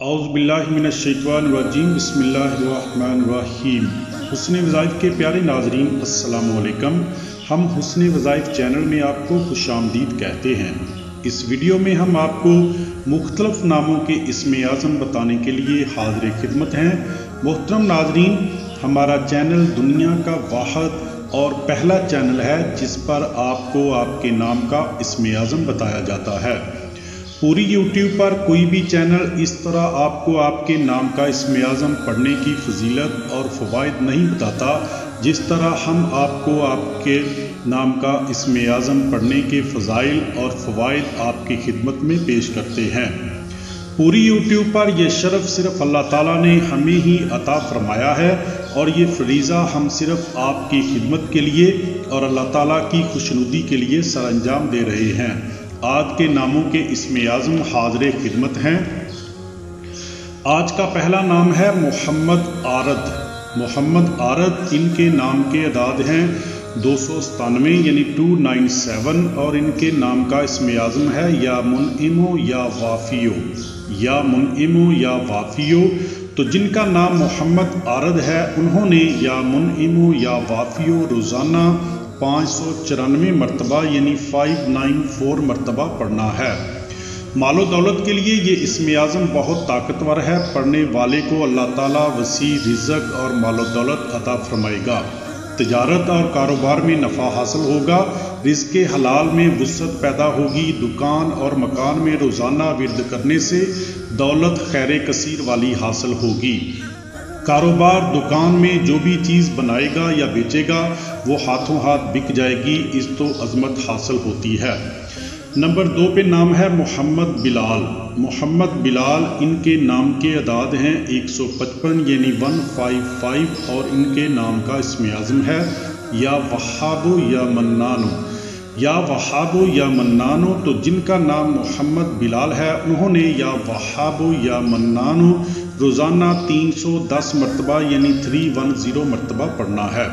اعوذ باللہ من الشیطان الرجیم بسم اللہ الرحمن الرحیم۔ حسن وظائف کے پیارے ناظرین السلام علیکم۔ ہم حسن وظائف چینل میں آپ کو خوش آمدید کہتے ہیں۔ اس ویڈیو میں ہم آپ کو مختلف ناموں کے اسم اعظم بتانے کے لیے حاضر خدمت ہیں۔ محترم ناظرین، ہمارا چینل دنیا کا واحد اور پہلا چینل ہے جس پر آپ کو آپ کے نام کا اسم اعظم بتایا جاتا ہے۔ پوری یوٹیوب پر کوئی بھی چینل اس طرح آپ کو آپ کے نام کا اسم اعظم پڑھنے کی فضیلت اور فوائد نہیں بتاتا جس طرح ہم آپ کو آپ کے نام کا اسم اعظم پڑھنے کے فضائل اور فوائد آپ کی خدمت میں پیش کرتے ہیں۔ پوری یوٹیوب پر یہ شرف صرف اللہ تعالیٰ نے ہمیں ہی عطا فرمایا ہے اور یہ فریضہ ہم صرف آپ کی خدمت کے لیے اور اللہ تعالیٰ کی خوشنودی کے لیے سر انجام دے رہے ہیں۔ آج کے ناموں کے اسم اعظم حاضر خدمت ہیں۔ آج کا پہلا نام ہے محمد عارض۔ محمد عارض، ان کے نام کے اعداد ہیں 297 یعنی 297 اور ان کے نام کا اسم اعظم ہے یا منعم یا وافیو، یا منعم یا وافیو۔ تو جن کا نام محمد عارض ہے انہوں نے یا منعم یا وافیو روزانہ 594 مرتبہ یعنی 594 مرتبہ پڑھنا ہے۔ مال و دولت کے لیے یہ اسم اعظم بہت طاقتور ہے۔ پڑھنے والے کو اللہ تعالیٰ وسیع رزق اور مال و دولت عطا فرمائے گا۔ تجارت اور کاروبار میں نفع حاصل ہوگا، رزق حلال میں وسعت پیدا ہوگی، دکان اور مکان میں روزانہ ورد کرنے سے دولت خیر کثیر والی حاصل ہوگی۔ کاروبار دکان میں جو بھی چیز بنائے گا یا بیچے گا وہ ہاتھوں ہاتھ بک جائے گی، اس تو عظمت حاصل ہوتی ہے۔ نمبر 2 پہ نام ہے محمد بلال۔ محمد بلال، ان کے نام کے اعداد ہیں 155 یعنی 155 اور ان کے نام کا اسم اعظم ہے یا وہابو یا منانو، یا وہابو یا منانو۔ تو جن کا نام محمد بلال ہے انہوں نے یا وہابو یا منانو روزانہ 310 مرتبہ یعنی 310 مرتبہ پڑھنا ہے۔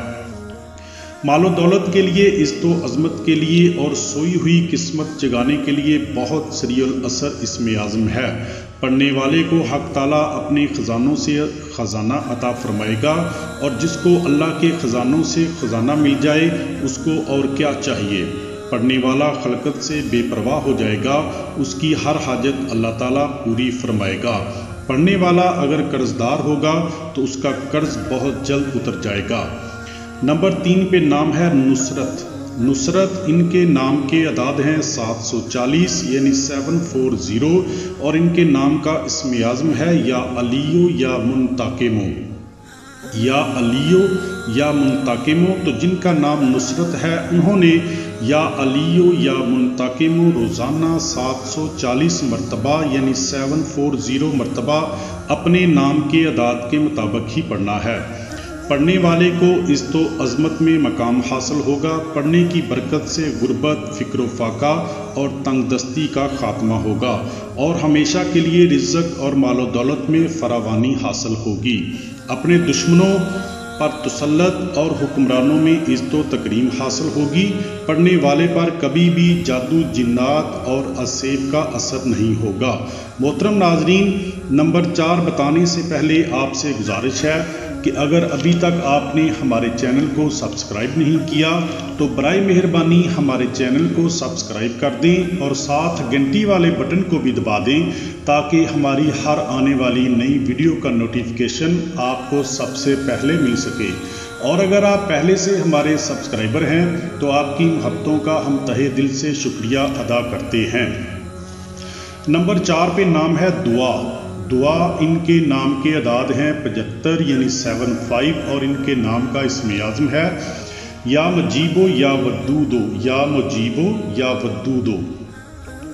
مال و دولت کے لیے، اس تو عظمت کے لیے اور سوئی ہوئی قسمت جگانے کے لیے بہت سریع الاثر اسم اعظم ہے۔ پڑھنے والے کو حق تعالیٰ اپنے خزانوں سے خزانہ عطا فرمائے گا اور جس کو اللہ کے خزانوں سے خزانہ مل جائے اس کو اور کیا چاہیے۔ پڑھنے والا خلقت سے بے پرواہ ہو جائے گا، اس کی ہر حاجت اللہ تعالیٰ پوری فرمائے گا۔ پڑھنے والا اگر قرض دار ہوگا تو اس کا قرض بہت جلد اتر جائے گا۔ نمبر 3 پہ نام ہے نصرت۔ نصرت، ان کے نام کے اعداد ہیں 740 یعنی 740 اور ان کے نام کا اسم اعظم ہے یا علیو یا منتقمو، یا علیو یا منتقمو۔ تو جن کا نام نصرت ہے انہوں نے یا علیو یا منتقمو روزانہ 740 مرتبہ یعنی 740 مرتبہ اپنے نام کے اعداد کے مطابق ہی پڑھنا ہے۔ پڑھنے والے کو اس تو عظمت میں مقام حاصل ہوگا۔ پڑھنے کی برکت سے غربت، فقر و فاقہ اور تنگ دستی کا خاتمہ ہوگا اور ہمیشہ کے لیے رزق اور مال و دولت میں فراوانی حاصل ہوگی۔ اپنے دشمنوں پر تسلط اور حکمرانوں میں عزت و تکریم حاصل ہوگی۔ پڑھنے والے پر کبھی بھی جادو، جنات اور اسیب کا اثر نہیں ہوگا۔ محترم ناظرین، نمبر 4 بتانے سے پہلے آپ سے گزارش ہے کہ اگر ابھی تک آپ نے ہمارے چینل کو سبسکرائب نہیں کیا تو برائے مہربانی ہمارے چینل کو سبسکرائب کر دیں اور ساتھ گھنٹی والے بٹن کو بھی دبا دیں تاکہ ہماری ہر آنے والی نئی ویڈیو کا نوٹیفیکیشن آپ کو سب سے پہلے مل سکے۔ اور اگر آپ پہلے سے ہمارے سبسکرائبر ہیں تو آپ کی محبتوں کا ہم تہہ دل سے شکریہ ادا کرتے ہیں۔ نمبر 4 پہ نام ہے دعا۔ دعا، ان کے نام کے اعداد ہیں 75 یعنی 75 اور ان کے نام کا اسم اعظم ہے یا مجیبو یا ودودو، یا مجیبو یا ودودو۔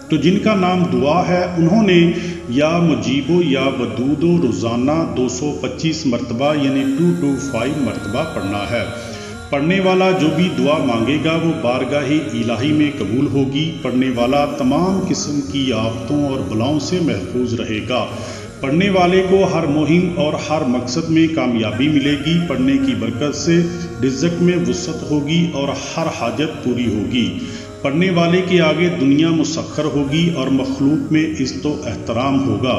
تو جن کا نام دعا ہے انہوں نے یا مجیبو یا ودودو روزانہ 225 مرتبہ یعنی 225 مرتبہ پڑھنا ہے۔ پڑھنے والا جو بھی دعا مانگے گا وہ بارگاہ الہی میں قبول ہوگی۔ پڑھنے والا تمام قسم کی آفتوں اور بلاؤں سے محفوظ رہے گا۔ پڑھنے والے کو ہر مہم اور ہر مقصد میں کامیابی ملے گی۔ پڑھنے کی برکت سے رزق میں وسعت ہوگی اور ہر حاجت پوری ہوگی۔ پڑھنے والے کے آگے دنیا مسخر ہوگی اور مخلوق میں عزت و احترام ہوگا۔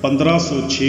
1506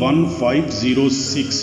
1506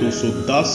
210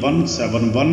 171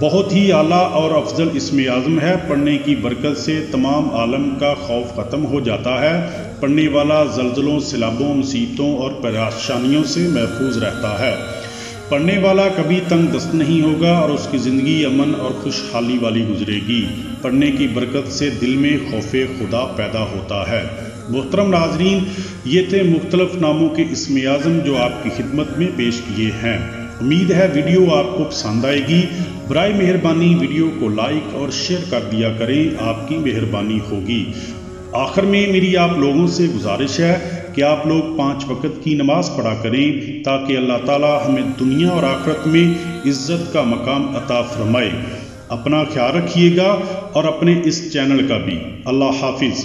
بہت ہی اعلیٰ اور افضل اسم اعظم ہے، پڑھنے کی برکت سے تمام عالم کا خوف ختم ہو جاتا ہے، پڑھنے والا زلزلوں، سیلابوں، مصیبتوں اور پریشانیوں سے محفوظ رہتا ہے، پڑھنے والا کبھی تنگ دست نہیں ہوگا اور اس کی زندگی امن اور خوشحالی والی گزرے گی، پڑھنے کی برکت سے دل میں خوف خدا پیدا ہوتا ہے۔ محترم ناظرین، یہ تھے مختلف ناموں کے اسم اعظم جو آپ کی خدمت میں پیش کیے ہیں۔ امید ہے ویڈیو آپ کو پسند آئے گی۔ برائے مہربانی ویڈیو کو لائک اور شیئر کر دیا کریں، آپ کی مہربانی ہوگی۔ آخر میں میری آپ لوگوں سے گزارش ہے کہ آپ لوگ 5 وقت کی نماز پڑھا کریں تاکہ اللہ تعالی ہمیں دنیا اور آخرت میں عزت کا مقام عطا فرمائے۔ اپنا خیال رکھیے گا اور اپنے اس چینل کا بھی۔ اللہ حافظ۔